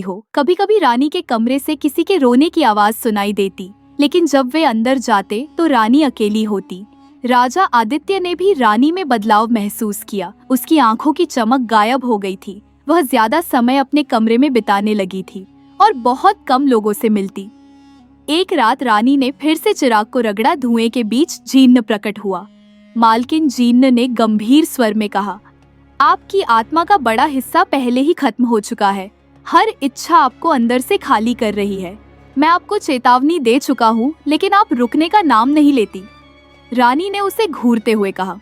हो। कभी कभी रानी के कमरे से किसी के रोने की आवाज सुनाई देती, लेकिन जब वे अंदर जाते तो रानी अकेली होती। राजा आदित्य ने भी रानी में बदलाव महसूस किया। उसकी आंखों की चमक गायब हो गई थी। वह ज्यादा समय अपने कमरे में बिताने लगी थी और बहुत कम लोगों से मिलती। एक रात रानी ने फिर से चिराग को रगड़ा। धुएं के बीच जीन्न प्रकट हुआ। मालकिन जीन्न ने गंभीर स्वर में कहा, आपकी आत्मा का बड़ा हिस्सा पहले ही खत्म हो चुका है। हर इच्छा आपको अंदर से खाली कर रही है। मैं आपको चेतावनी दे चुका हूँ, लेकिन आप रुकने का नाम नहीं लेती। रानी ने उसे घूरते हुए कहा,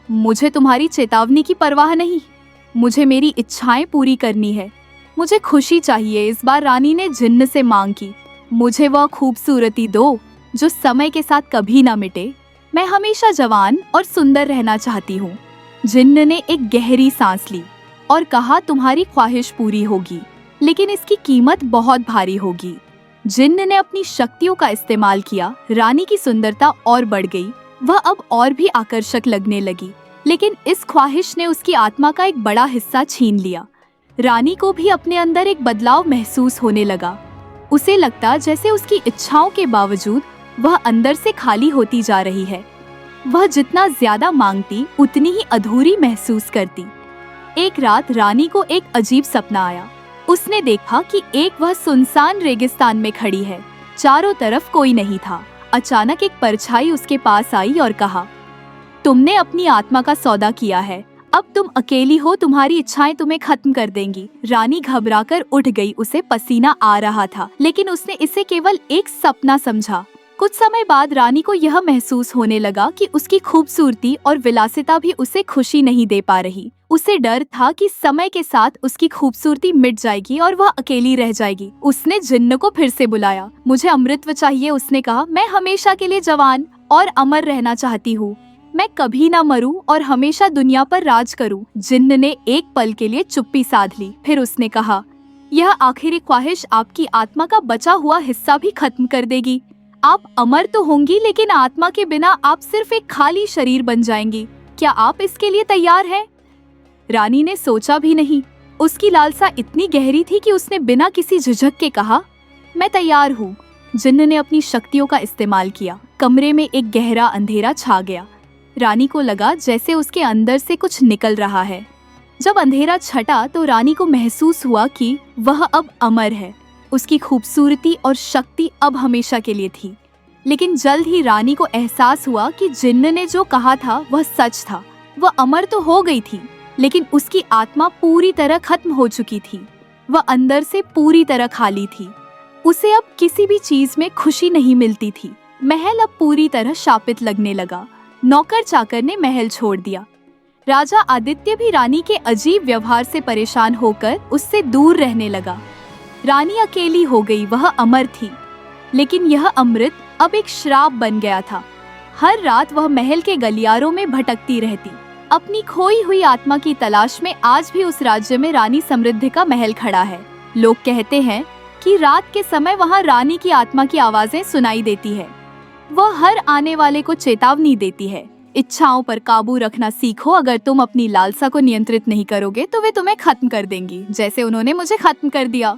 मुझे तुम्हारी चेतावनी की परवाह नहीं। मुझे मेरी इच्छाएं पूरी करनी है। मुझे खुशी चाहिए। इस बार रानी ने जिन्न से मांग की, मुझे वह खूबसूरती दो जो समय के साथ कभी ना मिटे। मैं हमेशा जवान और सुंदर रहना चाहती हूँ। जिन्न ने एक गहरी सांस ली और कहा, तुम्हारी ख्वाहिश पूरी होगी, लेकिन इसकी कीमत बहुत भारी होगी। जिन्न ने अपनी शक्तियों का इस्तेमाल किया। रानी की सुंदरता और बढ़ गई। वह अब और भी आकर्षक लगने लगी, लेकिन इस ख्वाहिश ने उसकी आत्मा का एक बड़ा हिस्सा छीन लिया। रानी को भी अपने अंदर एक बदलाव महसूस होने लगा। उसे लगता जैसे उसकी इच्छाओं के बावजूद वह अंदर से खाली होती जा रही है। वह जितना ज्यादा मांगती उतनी ही अधूरी महसूस करती। एक रात रानी को एक अजीब सपना आया। उसने देखा कि वह सुनसान रेगिस्तान में खड़ी है। चारों तरफ कोई नहीं था। अचानक एक परछाई उसके पास आई और कहा, तुमने अपनी आत्मा का सौदा किया है। अब तुम अकेली हो। तुम्हारी इच्छाएं तुम्हें खत्म कर देंगी। रानी घबराकर उठ गई। उसे पसीना आ रहा था, लेकिन उसने इसे केवल एक सपना समझा। कुछ समय बाद रानी को यह महसूस होने लगा कि उसकी खूबसूरती और विलासिता भी उसे खुशी नहीं दे पा रही। उसे डर था कि समय के साथ उसकी खूबसूरती मिट जाएगी और वह अकेली रह जाएगी। उसने जिन्न को फिर से बुलाया। मुझे अमृतत्व चाहिए, उसने कहा। मैं हमेशा के लिए जवान और अमर रहना चाहती हूँ। मैं कभी ना मरूं और हमेशा दुनिया पर राज करूं। जिन्न ने एक पल के लिए चुप्पी साध ली। फिर उसने कहा, यह आखिरी ख्वाहिश आपकी आत्मा का बचा हुआ हिस्सा भी खत्म कर देगी। आप अमर तो होंगी, लेकिन आत्मा के बिना आप सिर्फ एक खाली शरीर बन जाएंगी। क्या आप इसके लिए तैयार हैं? रानी ने सोचा भी नहीं। उसकी लालसा इतनी गहरी थी कि उसने बिना किसी झिझक के कहा, मैं तैयार हूँ। जिन्न ने अपनी शक्तियों का इस्तेमाल किया। कमरे में एक गहरा अंधेरा छा गया। रानी को लगा जैसे उसके अंदर से कुछ निकल रहा है। जब अंधेरा छटा तो रानी को महसूस हुआ कि वह अब अमर है। उसकी खूबसूरती और शक्ति अब हमेशा के लिए थी। लेकिन जल्द ही रानी को एहसास हुआ कि जिन्न ने जो कहा था वह सच था। वह अमर तो हो गई थी, लेकिन उसकी आत्मा पूरी तरह खत्म हो चुकी थी। वह अंदर से पूरी तरह खाली थी। उसे अब किसी भी चीज में खुशी नहीं मिलती थी। महल अब पूरी तरह शापित लगने लगा। नौकर चाकर ने महल छोड़ दिया। राजा आदित्य भी रानी के अजीब व्यवहार से परेशान होकर उससे दूर रहने लगा। रानी अकेली हो गई। वह अमर थी, लेकिन यह अमृत अब एक श्राप बन गया था। हर रात वह महल के गलियारों में भटकती रहती, अपनी खोई हुई आत्मा की तलाश में। आज भी उस राज्य में रानी समृद्धि का महल खड़ा है। लोग कहते हैं कि रात के समय वहाँ रानी की आत्मा की आवाजें सुनाई देती है। वह हर आने वाले को चेतावनी देती है, इच्छाओं पर काबू रखना सीखो। अगर तुम अपनी लालसा को नियंत्रित नहीं करोगे तो वे तुम्हें खत्म कर देंगी, जैसे उन्होंने मुझे खत्म कर दिया।